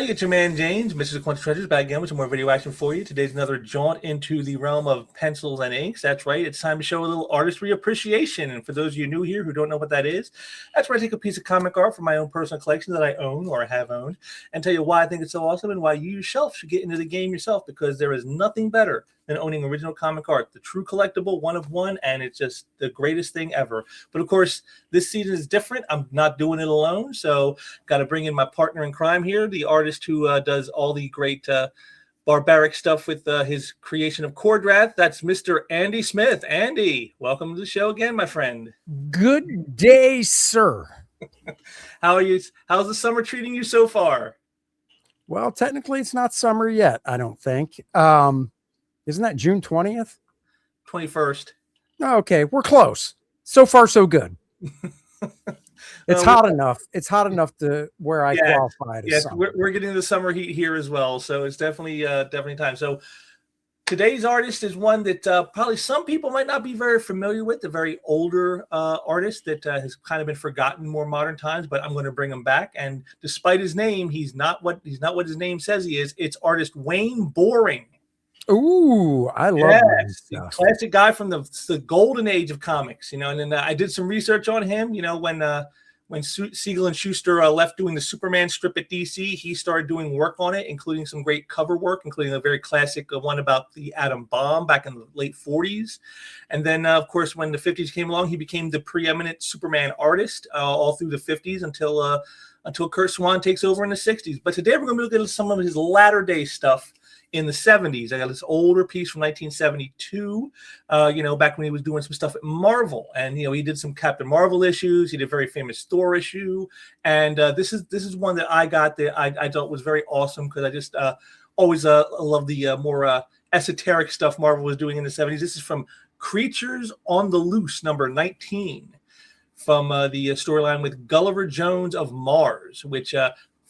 you get your man James, Mr. Quantum Treasures, back again with some more video action for you. Today's another jaunt into the realm of pencils and inks. That's right, it's time to show a little artistry appreciation. And for those of you new here who don't know what that is, that's where I take a piece of comic art from my own personal collection that I own or have owned and tell you why I think it's so awesome and why you yourself should get into the game yourself, because there is nothing better than owning original comic art, the true collectible, one of one, and it's just the greatest thing ever. But of course, this season is different. I'm not doing it alone, so got to bring in my partner in crime here, the artist who does all the great barbaric stuff with his creation of Cordrath. That's Mr. Andy Smith. Andy, welcome to the show again, my friend. Good day, sir. How are you? How's the summer treating you so far? Well, technically, it's not summer yet, I don't think. Isn't that June 20th? 21st. Okay, we're close. So far, so good. It's hot enough. It's hot enough to where I qualify it. Yes, we're getting the summer heat here as well, so it's definitely time. So today's artist is one that probably some people might not be very familiar with. A very older artist that has kind of been forgotten in more modern times, but I'm going to bring him back. And despite his name, he's not what his name says he is. It's artist Wayne Boring. Ooh, I love that. Classic guy from the golden age of comics, you know. And then I did some research on him, you know, when Siegel and Schuster left doing the Superman strip at DC, he started doing work on it, including some great cover work, including a very classic one about the atom bomb back in the late 40s. And then, of course, when the 50s came along, he became the preeminent Superman artist all through the 50s until Kurt Swan takes over in the 60s. But today we're going to look at some of his latter day stuff in the 70s. I got this older piece from 1972, you know, back when he was doing some stuff at Marvel. And, you know, he did some Captain Marvel issues. He did a very famous Thor issue. And this is one that I got that I thought was very awesome, because I just always love the more esoteric stuff Marvel was doing in the 70s. This is from Creatures on the Loose, number 19, from the storyline with Gulliver Jones of Mars, which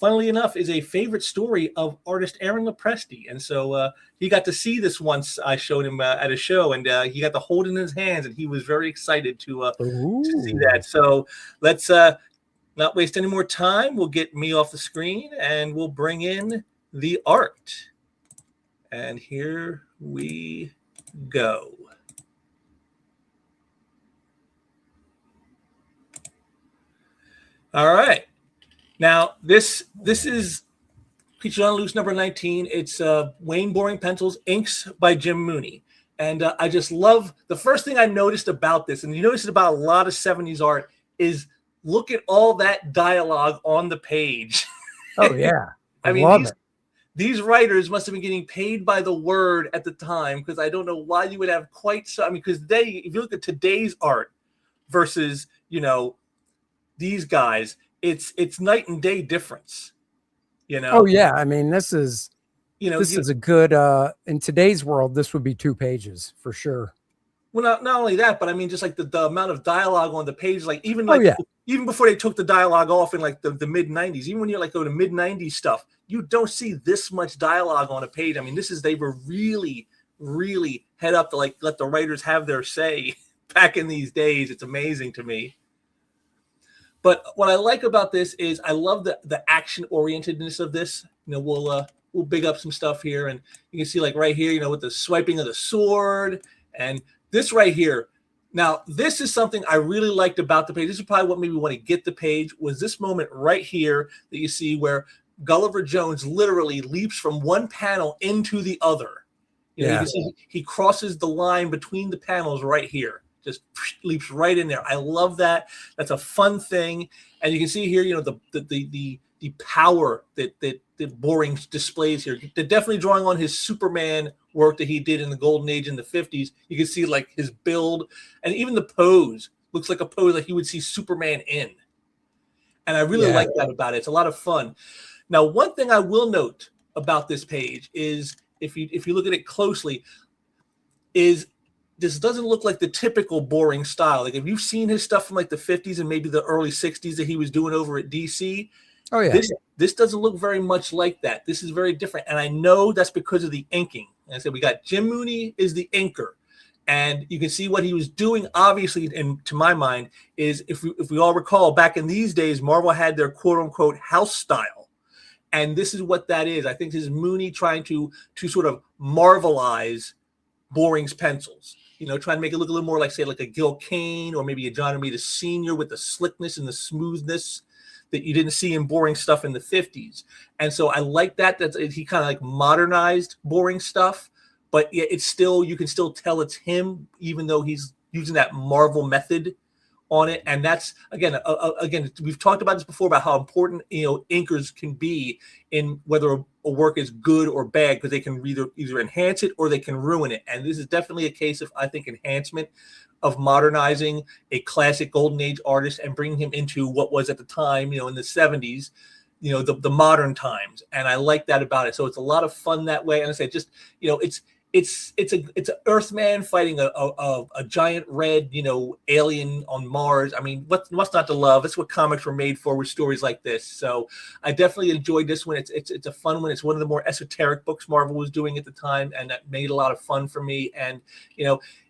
funnily enough, is a favorite story of artist Aaron Lopresti. And so he got to see this once. I showed him at a show, and he got to hold it in his hands, and he was very excited to see that. So let's not waste any more time. We'll get me off the screen, and we'll bring in the art. And here we go. All right. Now, this is Creatures on Loose number 19. It's Wayne Boring pencils, inks by Jim Mooney. And I just love, the first thing I noticed about this, and you notice it about a lot of 70s art, is look at all that dialogue on the page. Oh, yeah. I mean, these writers must have been getting paid by the word at the time, because I don't know why you would have quite so, I mean, because if you look at today's art versus, you know, these guys, it's night and day difference, you know. Oh yeah, I mean, this is, you know, this is a good in today's world, this would be 2 pages for sure. Well, not only that, but I mean, just like the amount of dialogue on the page, like even even before they took the dialogue off in like the mid 90s, even when you're like go to mid 90s stuff, you don't see this much dialogue on a page. I mean, they were really head up to like let the writers have their say back in these days. It's amazing to me. But what I like about this is I love the action orientedness of this. You know, we'll big up some stuff here, and you can see like right here, you know, with the swiping of the sword, and this right here. Now, this is something I really liked about the page. This is probably what made me want to get the page, was this moment right here that you see where Gulliver Jones literally leaps from one panel into the other. You know, you can see he crosses the line between the panels right here. Just leaps right in there. I love that. That's a fun thing. And you can see here, you know, the power that Boring displays here. They're definitely drawing on his Superman work that he did in the Golden Age in the 50s. You can see like his build, and even the pose looks like a pose like you would see Superman in. And I really like that about it. It's a lot of fun. Now, one thing I will note about this page is, if you look at it closely, is this doesn't look like the typical Boring style. Like if you've seen his stuff from like the 50s and maybe the early 60s that he was doing over at DC, oh yeah, this doesn't look very much like that. This is very different, and I know that's because of the inking. And I said we got Jim Mooney is the inker, and you can see what he was doing. Obviously, and to my mind, is if we all recall back in these days, Marvel had their quote unquote house style, And this is what that is. I think this is Mooney trying to sort of marvelize Boring's pencils. Trying to make it look a little more like, say, like a Gil Kane or maybe a John Romita Sr. with the slickness and the smoothness that you didn't see in Boring stuff in the 50s. And so I like that he kind of like modernized Boring stuff, but it's still, you can still tell it's him, even though he's using that Marvel method on it. And that's again, we've talked about this before about how important inkers can be in whether a work is good or bad, because they can either enhance it or they can ruin it. And this is definitely a case of, I think, enhancement, of modernizing a classic golden age artist and bringing him into what was at the time, in the 70s, the modern times. And I like that about it. So it's a lot of fun that way. And I say, just it's an Earthman fighting a giant red alien on Mars. I mean, what's not to love? That's what comics were made for, with stories like this. So I definitely enjoyed this one. It's a fun one. It's one of the more esoteric books Marvel was doing at the time, and that made a lot of fun for me. And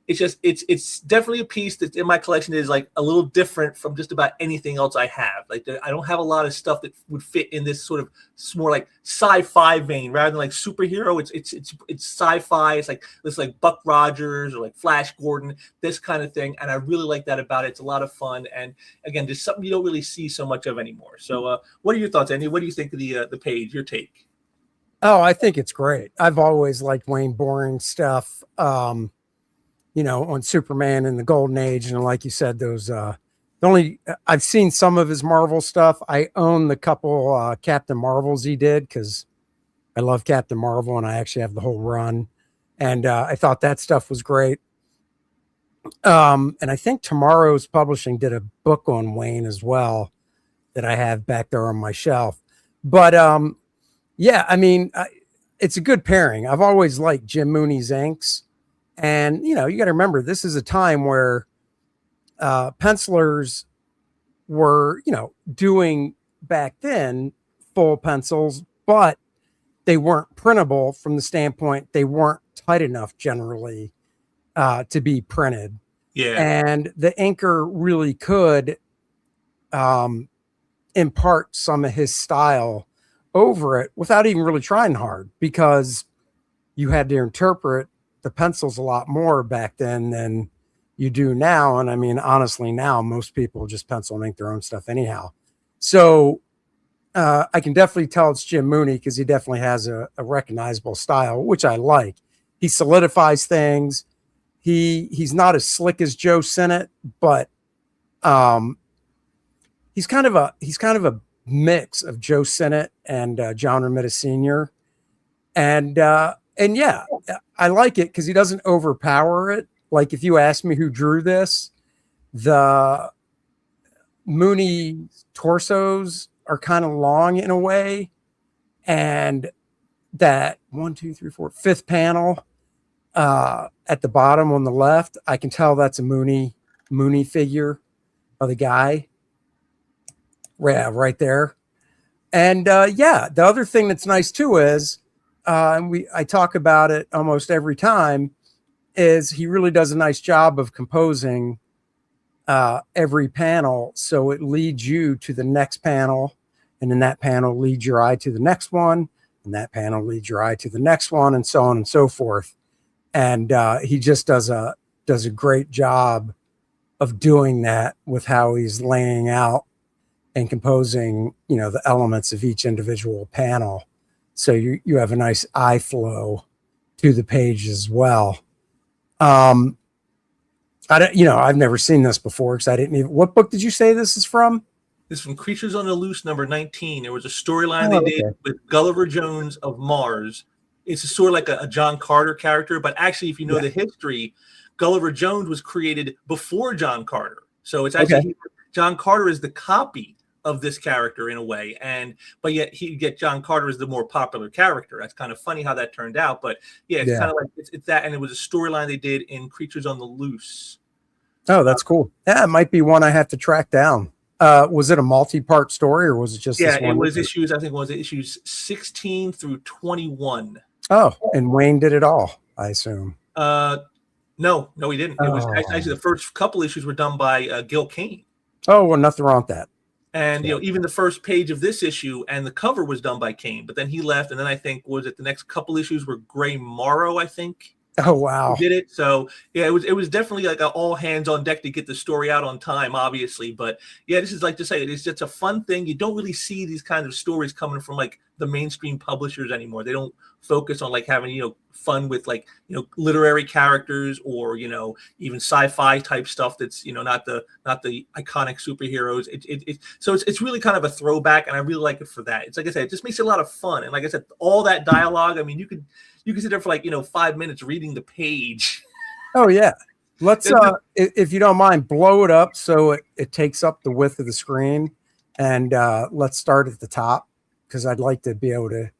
it's definitely a piece that in my collection is like a little different from just about anything else I have. Like, I don't have a lot of stuff that would fit in this sort of more like sci-fi vein rather than like superhero. It's sci-fi. It's like this, like Buck Rogers or like Flash Gordon, this kind of thing. And I really like that about it. It's a lot of fun. And again, just something you don't really see so much of anymore. So what are your thoughts, Andy? What do you think of the page? Your take? Oh, I think it's great. I've always liked Wayne Boring stuff. On Superman and the Golden Age. And like you said, those, I've seen some of his Marvel stuff. I own the couple Captain Marvels he did, because I love Captain Marvel and I actually have the whole run. And I thought that stuff was great. And I think Tomorrow's Publishing did a book on Wayne as well that I have back there on my shelf. But yeah, I mean, it's a good pairing. I've always liked Jim Mooney's inks. And, you got to remember, this is a time where pencilers were, doing back then full pencils, but they weren't printable from the standpoint they weren't tight enough generally to be printed. Yeah. And the inker really could impart some of his style over it without even really trying hard, because you had to interpret the pencils a lot more back then than you do now. And I mean, honestly, now most people just pencil and ink their own stuff anyhow. So I can definitely tell it's Jim Mooney, because he definitely has a recognizable style, which I like. He solidifies things. He's not as slick as Joe Sinnott, but he's kind of a mix of Joe Sinnott and John Romita Sr. And yeah, I like it because he doesn't overpower it. Like, if you ask me who drew this, the Mooney torsos are kind of long in a way. And that 5th panel at the bottom on the left, I can tell that's a Mooney figure of the guy. Yeah, right there. And yeah, the other thing that's nice too is, and I talk about it almost every time, is he really does a nice job of composing every panel, so it leads you to the next panel, and then that panel leads your eye to the next one, and that panel leads your eye to the next one, and so on and so forth. And he just does a great job of doing that with how he's laying out and composing, the elements of each individual panel. So you have a nice eye flow to the page as well. I've never seen this before, because I didn't even. What book did you say this is from? This is from Creatures on the Loose number 19. There was a storyline they did with Gulliver Jones of Mars. It's a sort of like a John Carter character, but actually, if you know the history, Gulliver Jones was created before John Carter. So it's actually John Carter is the copy of this character in a way, but yet John Carter is the more popular character. That's kind of funny how that turned out, but yeah, it's kind of like it's that, and it was a storyline they did in Creatures on the Loose. Oh, that's cool. Yeah, it might be one I have to track down. Was it a multi-part story, or was it just this one? It was issues, I think it was issues 16 through 21. Oh, and Wayne did it all, I assume. No, he didn't. It was actually the first couple issues were done by Gil Kane. Oh, well, nothing wrong with that. And even the first page of this issue and the cover was done by Kane, but then he left, and then I think was it the next couple issues were Gray Morrow, I think. Oh wow! Who did it? So yeah, it was definitely like all hands on deck to get the story out on time, obviously. But yeah, this is like to say it's just a fun thing. You don't really see these kind of stories coming from like the mainstream publishers anymore. They don't focus on like having fun with like literary characters or even sci-fi type stuff that's not the iconic superheroes. So it's really kind of a throwback, and I really like it for that. It's like I said, it just makes it a lot of fun. And like I said, all that dialogue. I mean, you can sit there for like 5 minutes reading the page. Oh yeah. Let's if you don't mind, blow it up so it takes up the width of the screen, and let's start at the top because I'd like to be able to.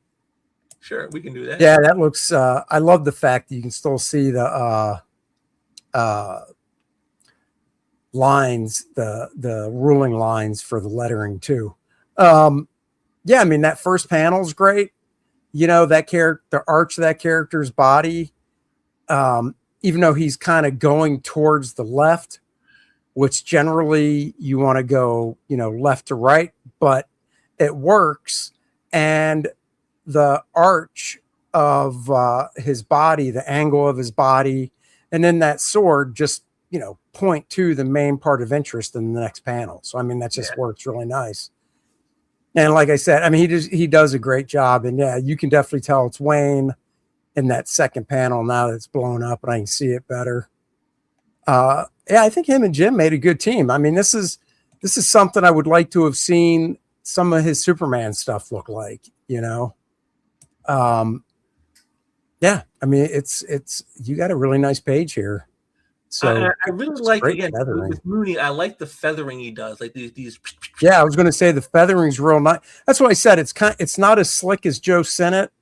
Sure, we can do that. Yeah, that looks. I love the fact that you can still see the lines, the ruling lines for the lettering too. Yeah, I mean that first panel is great. That character, the arch of that character's body, even though he's kind of going towards the left, which generally you want to go, left to right, but it works. And the arch of his body, the angle of his body, and then that sword just, point to the main part of interest in the next panel. So, I mean, that just works really nice. And like I said, I mean, he does a great job. And yeah, you can definitely tell it's Wayne in that second panel now that it's blown up and I can see it better. Yeah, I think him and Jim made a good team. I mean, this is something I would like to have seen some of his Superman stuff look like, Yeah, I mean, it's you got a really nice page here. So I really like, again, with Mooney, I like the feathering he does, like these. Yeah, I was going to say the feathering's real nice. That's what I said. It's not as slick as Joe Sinnott,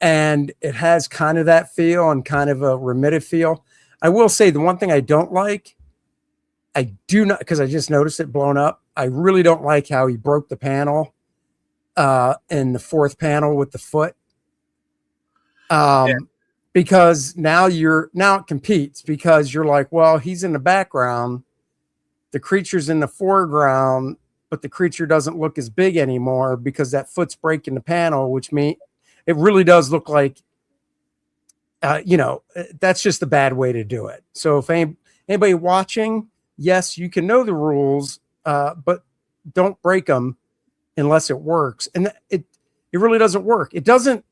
and it has kind of that feel and kind of a remitted feel. I will say the one thing I don't like, I do not, because I just noticed it blown up. I really don't like how he broke the panel in the fourth panel with the foot. Because now it competes because you're like, well, he's in the background, the creature's in the foreground, but the creature doesn't look as big anymore because that foot's breaking the panel, which means it really does look like, that's just a bad way to do it. So if anybody watching, yes, you can know the rules, but don't break them unless it works. And it really doesn't work. It doesn't,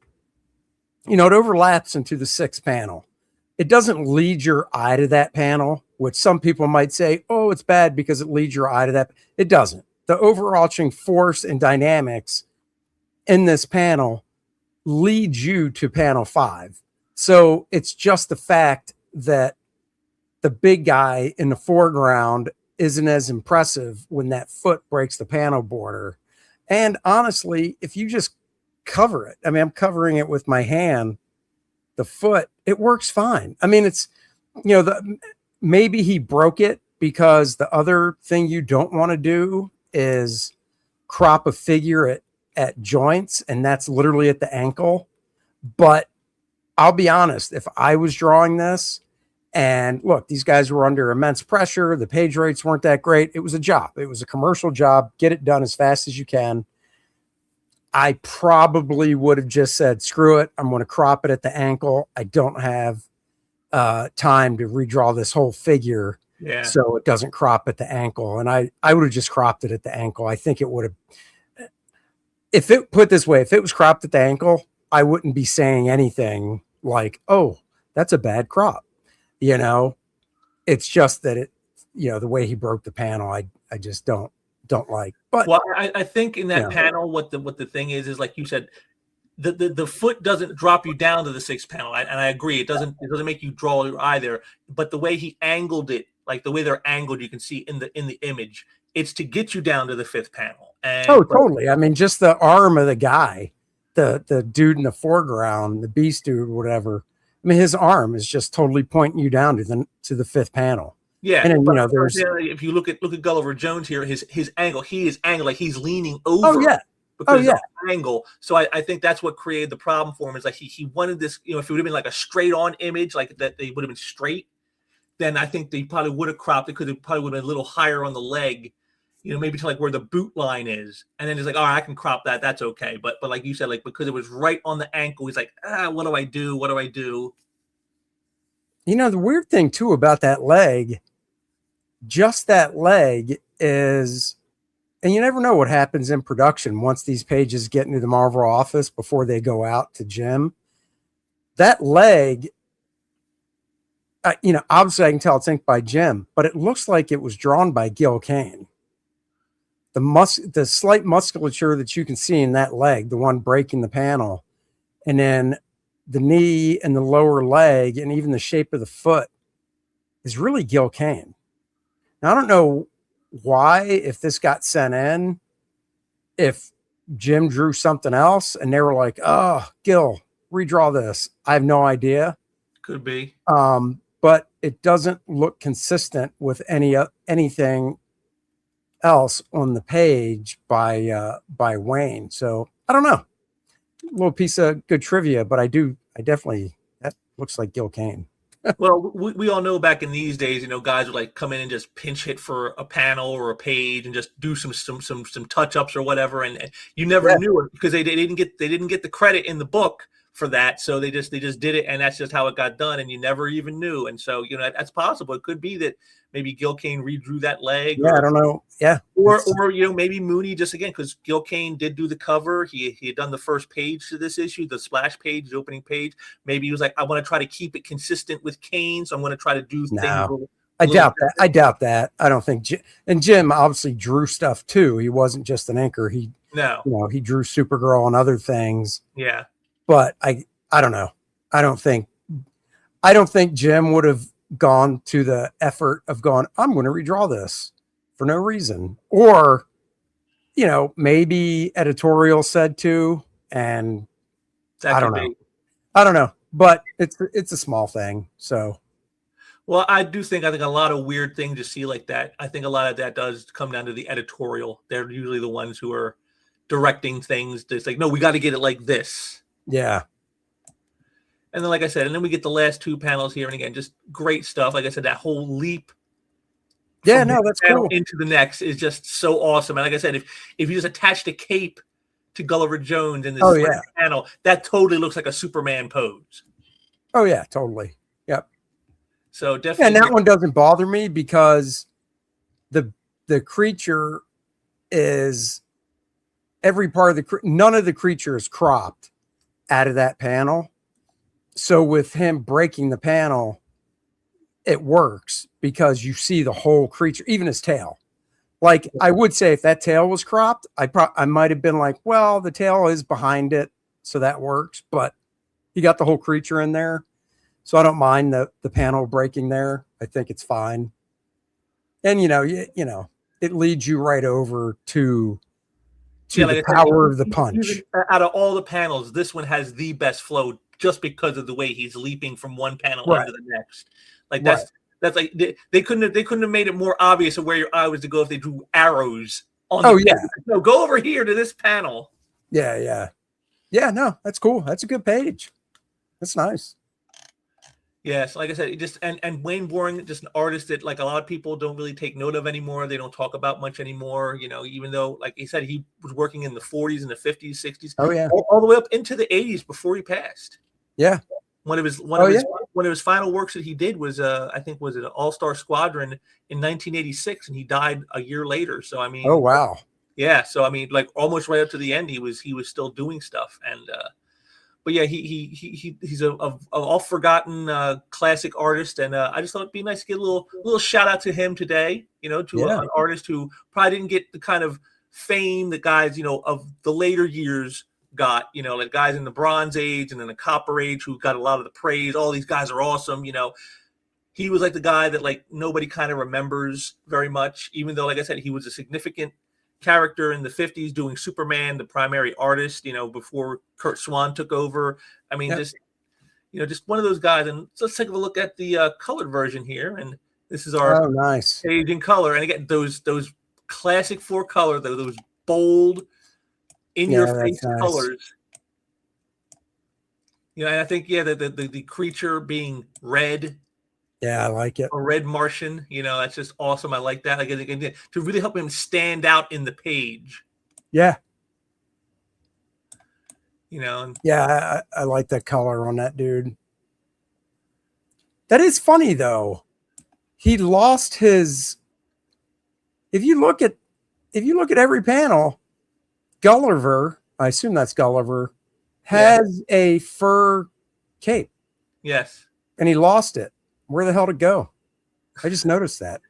it overlaps into the sixth panel. It doesn't lead your eye to that panel, which some people might say, oh, it's bad because it leads your eye to that. It doesn't. The overarching force and dynamics in this panel leads you to panel 5. So it's just the fact that the big guy in the foreground isn't as impressive when that foot breaks the panel border. And honestly, if you just cover it, I mean, I'm covering it with my hand, the foot, it works fine. I mean, it's, maybe he broke it because the other thing you don't want to do is crop a figure at joints, and that's literally at the ankle. But I'll be honest, if I was drawing this, and look, these guys were under immense pressure, the page rates weren't that great. It was a job. It was a commercial job. Get it done as fast as you can. I probably would have just said, screw it. I'm going to crop it at the ankle. I don't have time to redraw this whole figure. Yeah. So it doesn't crop at the ankle. And I would have just cropped it at the ankle. I think it would have, if it put this way, if it was cropped at the ankle, I wouldn't be saying anything like, oh, that's a bad crop. It's just that it, the way he broke the panel, I just don't like. But well, I think in that panel, what the thing is like you said, the foot doesn't drop you down to the sixth panel, and I agree, it doesn't make you draw your eye there. But the way he angled it, like the way they're angled, you can see in the image, it's to get you down to the fifth panel. And totally. I mean, just the arm of the guy, the dude in the foreground, the beast dude, whatever. I mean, his arm is just totally pointing you down to the fifth panel. Yeah, and then, there's, if you look at Gulliver Jones here, his angle, he is angled like he's leaning over. Oh yeah, because of the angle. So I think that's what created the problem for him. Is like he wanted this. If it would have been like a straight on image, like that, they would have been straight. Then I think they probably would have cropped it because it probably would have been a little higher on the leg, you know, maybe to like where the boot line is, and then he's like, all right, I can crop that. That's okay. But like you said, like because it was right on the ankle, he's like, what do I do? What do I do? You know, the weird thing too about that leg, just that leg is, and you never know what happens in production once these pages get into the Marvel office before they go out to Jim. That leg, you know, obviously I can tell it's inked by Jim, but it looks like it was drawn by Gil Kane. The slight musculature that you can see in that leg, the one breaking the panel, and then the knee and the lower leg and even the shape of the foot is really Gil Kane. Now, I don't know why, if this got sent in, if Jim drew something else and they were like, oh, Gil, redraw this. I have no idea. Could be. But it doesn't look consistent with anything else on the page by Wayne. So I don't know. A little piece of good trivia, but I definitely, that looks like Gil Kane. Well, we all know back in these days, you know, guys would like come in and just pinch hit for a panel or a page and just do some touch ups or whatever, and you never knew it because they didn't get the credit in the book for that, so they just did it, and that's just how it got done, and you never even knew. And so, you know, that's possible. It could be that maybe Gil Kane redrew that leg. Yeah, I don't know. Yeah, or you know, maybe Mooney just again, because Gil Kane did do the cover. He had done the first page to this issue, the splash page, the opening page. Maybe he was like, I want to try to keep it consistent with Kane, so I'm going to try to do things. I doubt that. I doubt that. I don't think. And Jim obviously drew stuff too. He wasn't just an inker. He drew Supergirl and other things. Yeah. But I don't know. I don't think Jim would have gone to the effort of going, I'm going to redraw this for no reason. Or, you know, maybe editorial said to, and I don't know. I don't know. But it's a small thing. So well, I think a lot of weird things to see like that. I think a lot of that does come down to the editorial. They're usually the ones who are directing things. It's like, no, we got to get it like this. Yeah. And then, like I said, and then we get the last two panels here. And again, just great stuff. Like I said, that whole leap. Yeah, no, that's cool. Into the next is just so awesome. And like I said, if you just attached a cape to Gulliver Jones in this panel, that totally looks like a Superman pose. Oh, yeah, totally. Yep. So definitely. And that one doesn't bother me because the creature is every part of none of the creature is cropped out of that panel. So with him breaking the panel, it works because you see the whole creature, even his tail. Like I would say if that tail was cropped, I might have been like, well, the tail is behind it, so that works. But you got the whole creature in there. So I don't mind the panel breaking there. I think it's fine. And, you know, it leads you right over to the power of the punch. Out of all the panels, this one has the best flow just because of the way he's leaping from one panel into the next. Like that's like they couldn't have made it more obvious of where your eye was to go if they drew arrows on the page. No, go over here to this panel. Yeah, no, that's cool. That's a good page. That's nice. Yes, like I said, and Wayne Boring, just an artist that like a lot of people don't really take note of anymore. They don't talk about much anymore, you know, even though, like he said, he was working in the 40s and the 50s, 60s. Oh yeah. All the way up into the 80s before he passed. Yeah. One of his final works that he did was I think was an All-Star Squadron in 1986, and he died a year later. So I mean, oh wow. Yeah, so I mean, like almost right up to the end, he was still doing stuff. And but yeah, he's a all forgotten classic artist, and I just thought it'd be nice to get a little shout out to him today. You know, to an artist who probably didn't get the kind of fame that guys, you know, of the later years got. You know, like guys in the Bronze Age and in the Copper Age who got a lot of the praise. All these guys are awesome. You know, he was like the guy that like nobody kind of remembers very much, even though, like I said, he was a significant character in the 50s doing Superman, the primary artist, you know, before Kurt Swan took over. I mean, just one of those guys. And so let's take a look at the colored version here. And this is our nice page in color. And again, those classic 4-color, those bold, in your face colors. You know, and I think the creature being red Yeah, I like it. A red Martian, that's just awesome. I like that. Like, again, to really help him stand out in the page. Yeah. And Yeah, I like that color on that dude. That is funny though. He lost his. If you look at every panel, Gulliver, I assume that's Gulliver, has a fur cape. Yes. And he lost it. Where the hell did it go? I just noticed that.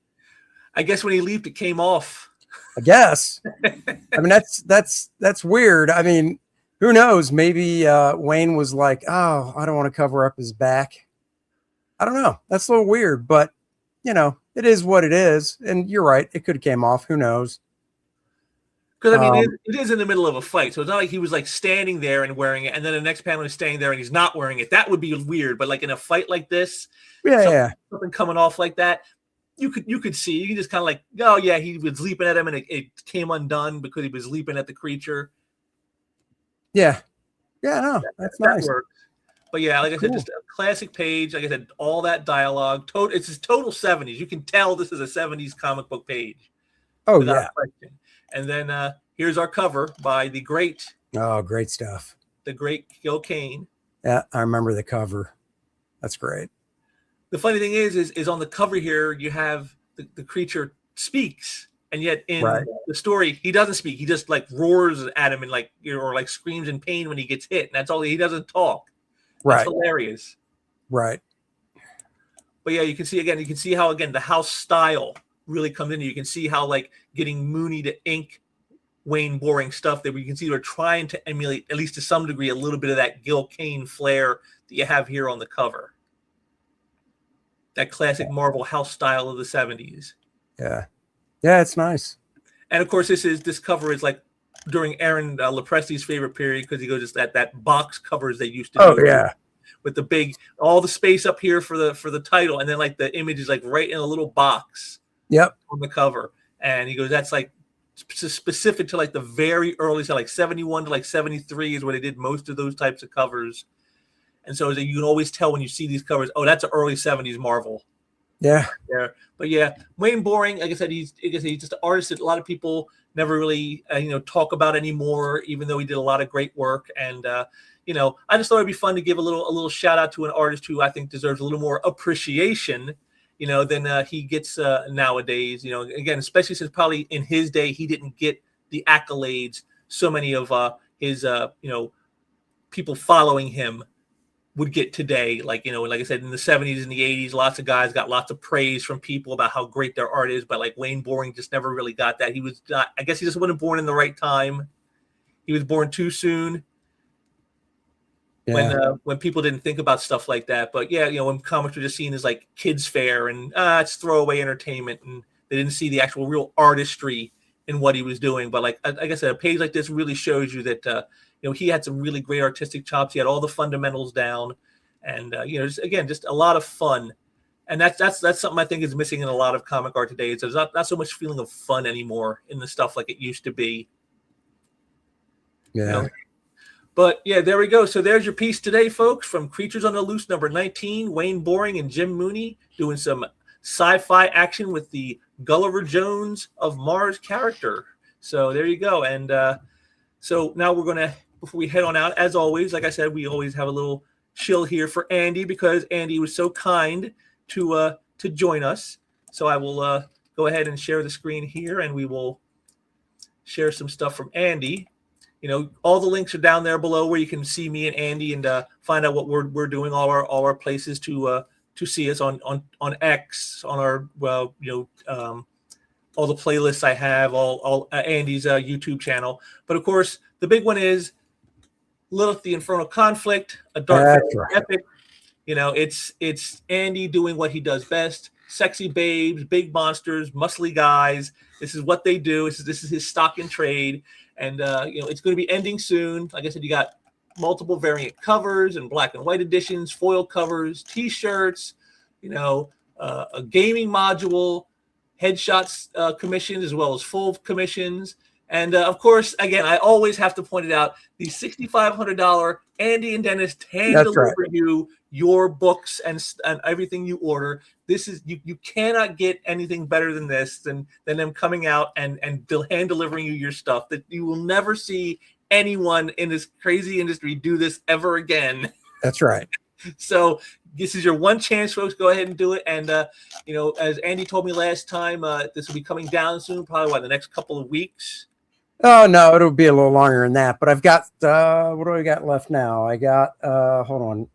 I guess when he leaped, it came off. I guess. I mean, that's weird. I mean, who knows? Maybe Wayne was like, oh, I don't want to cover up his back. I don't know. That's a little weird, but it is what it is. And you're right. It could have came off. Who knows? Because, I mean, it is in the middle of a fight. So it's not like he was like standing there and wearing it. And then the next panel is standing there and he's not wearing it. That would be weird. But like in a fight like this, something coming off like that, you could see. You can just kind of like, oh, yeah, he was leaping at him and it came undone because he was leaping at the creature. Yeah. Yeah, no, that's nice. That works. But yeah, like I said, just a classic page. Like I said, all that dialogue. It's just total 70s. You can tell this is a 70s comic book page. Oh, yeah. Question. And then here's our cover by the great. Oh, great stuff. The great Gil Kane. Yeah, I remember the cover. That's great. The funny thing is on the cover here, you have the creature speaks. And yet in the story, he doesn't speak. He just like roars at him and like, or like screams in pain when he gets hit. And that's all. He doesn't talk. That's hilarious. Right. But yeah, you can see how, again, the house style really comes in. You can see how like getting Mooney to ink Wayne Boring stuff that we can see they're trying to emulate, at least to some degree, a little bit of that Gil Kane flair that you have here on the cover. That classic Marvel house style of the 70s. Yeah. Yeah, it's nice. And of course, this cover is like during Aaron Lepresti's favorite period, because he goes just that box covers they used to do. Oh yeah, with the big, all the space up here for the title, and then like the image is like right in a little box. Yep. On the cover, and he goes, that's like specific to like the very early, so like 71 to like 73 is where they did most of those types of covers. And so you can always tell when you see these covers, oh, that's an early 70s Marvel. Yeah. There. But yeah, Wayne Boring, like I said, he's just an artist that a lot of people never really talk about anymore, even though he did a lot of great work. And I just thought it'd be fun to give a little shout out to an artist who I think deserves a little more appreciation, than he gets nowadays. Again, especially since probably in his day he didn't get the accolades so many of his people following him would get today. Like I said, in the 70s and the 80s, lots of guys got lots of praise from people about how great their art is, but like Wayne Boring just never really got that. He was not, I guess he just wasn't born in the right time. He was born too soon. Yeah. When people didn't think about stuff like that. But yeah, when comics were just seen as like kids fair and it's throwaway entertainment, and they didn't see the actual real artistry in what he was doing. But like I said, a page like this really shows you that he had some really great artistic chops. He had all the fundamentals down, and just a lot of fun. And that's something I think is missing in a lot of comic art today. There's not so much feeling of fun anymore in the stuff like it used to be. Yeah. But yeah, there we go. So there's your piece today, folks, from Creatures on the Loose number 19. Wayne Boring and Jim Mooney doing some sci-fi action with the Gulliver Jones of Mars character. So there you go. And so now we're going to, before we head on out, as always, like I said, we always have a little chill here for Andy, because Andy was so kind to join us. So I will go ahead and share the screen here, and we will share some stuff from Andy. All the links are down there below where you can see me and Andy and find out what we're doing. All our places to see us on X, on our all the playlists I have, all Andy's YouTube channel. But of course, the big one is Lilith the Infernal Conflict, a dark epic. It's Andy doing what he does best: sexy babes, big monsters, muscly guys. This is what they do. This is his stock in trade. And, it's going to be ending soon. Like I said, you got multiple variant covers and black and white editions, foil covers, T-shirts, a gaming module, headshots commissions, as well as full commissions. And of course, again, I always have to point it out: the $6,500 Andy and Dennis hand That's deliver right. you your books and everything you order. This is you cannot get anything better than this than them coming out and hand delivering you your stuff. That you will never see anyone in this crazy industry do this ever again. That's right. So this is your one chance, folks. Go ahead and do it. And you know, as Andy told me last time, this will be coming down soon, probably the next couple of weeks. Oh no, it'll be a little longer than that. But I've got what do I got left now? I got hold on,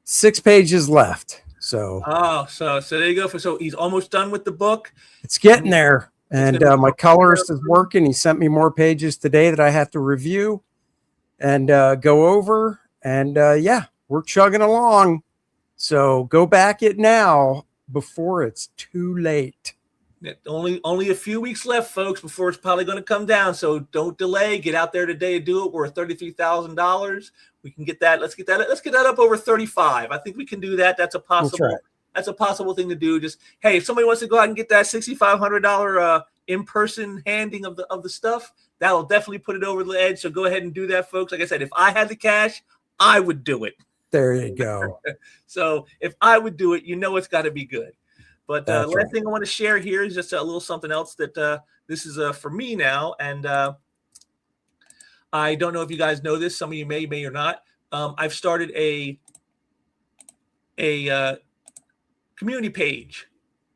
6 pages left. So so there you go. So he's almost done with the book. It's getting there. And my colorist is working. He sent me more pages today that I have to review and go over. And yeah, we're chugging along. So go back it now before it's too late. Only a few weeks left, folks, before it's probably going to come down. So don't delay. Get out there today and do it. We're at $33,000. We can get that. Let's get that up over 35. I think we can do that. That's a possible. That's right. That's a possible thing to do. Just, hey, if somebody wants to go out and get that $6,500 in-person handing of the stuff, that'll definitely put it over the edge. So go ahead and do that, folks. Like I said, if I had the cash, I would do it. There you go. So if I would do it, you know it's got to be good. But last right. thing I want to share here is just a little something else that this is for me now. And I don't know if you guys know this. Some of you may or not. I've started a community page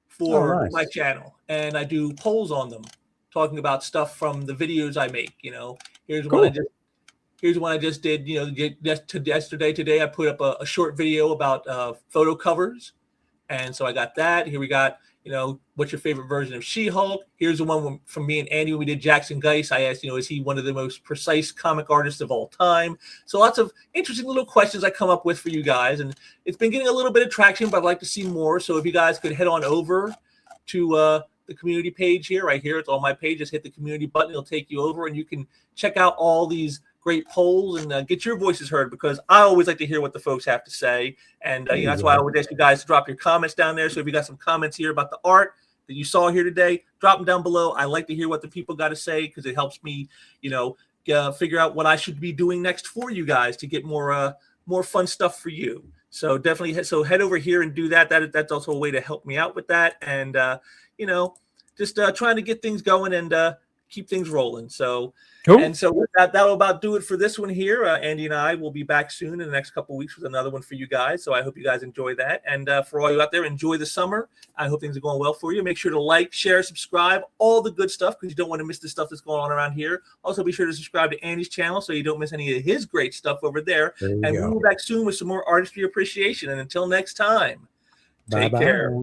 for my channel, and I do polls on them, talking about stuff from the videos I make. You know, here's one I just did. You know, today I put up a short video about photo covers. And so I got that. Here we got, you know, what's your favorite version of She-Hulk? Here's the one from me and Andy when we did Jackson Geist. I asked, you know, is he one of the most precise comic artists of all time? So lots of interesting little questions I come up with for you guys. And it's been getting a little bit of traction, but I'd like to see more. So if you guys could head on over to the community page here, right here. It's on my page. Just hit the community button. It'll take you over and you can check out all these great polls and get your voices heard, because I always like to hear what the folks have to say. And you know, that's why I would ask you guys to drop your comments down there. So if you got some comments here about the art that you saw here today, drop them down below. I like to hear what the people got to say, because it helps me, you know, figure out what I should be doing next for you guys to get more fun stuff for you. So definitely, head over here and do that. That's also a way to help me out with that. And you know, just trying to get things going and keep things rolling. So. Cool. And so with that'll about do it for this one here. Andy and I will be back soon in the next couple of weeks with another one for you guys. So I hope you guys enjoy that. And for all you out there, enjoy the summer. I hope things are going well for you. Make sure to like, share, subscribe, all the good stuff, because you don't want to miss the stuff that's going on around here. Also, be sure to subscribe to Andy's channel so you don't miss any of his great stuff over there. And we'll be back soon with some more artistry appreciation. And until next time, take care.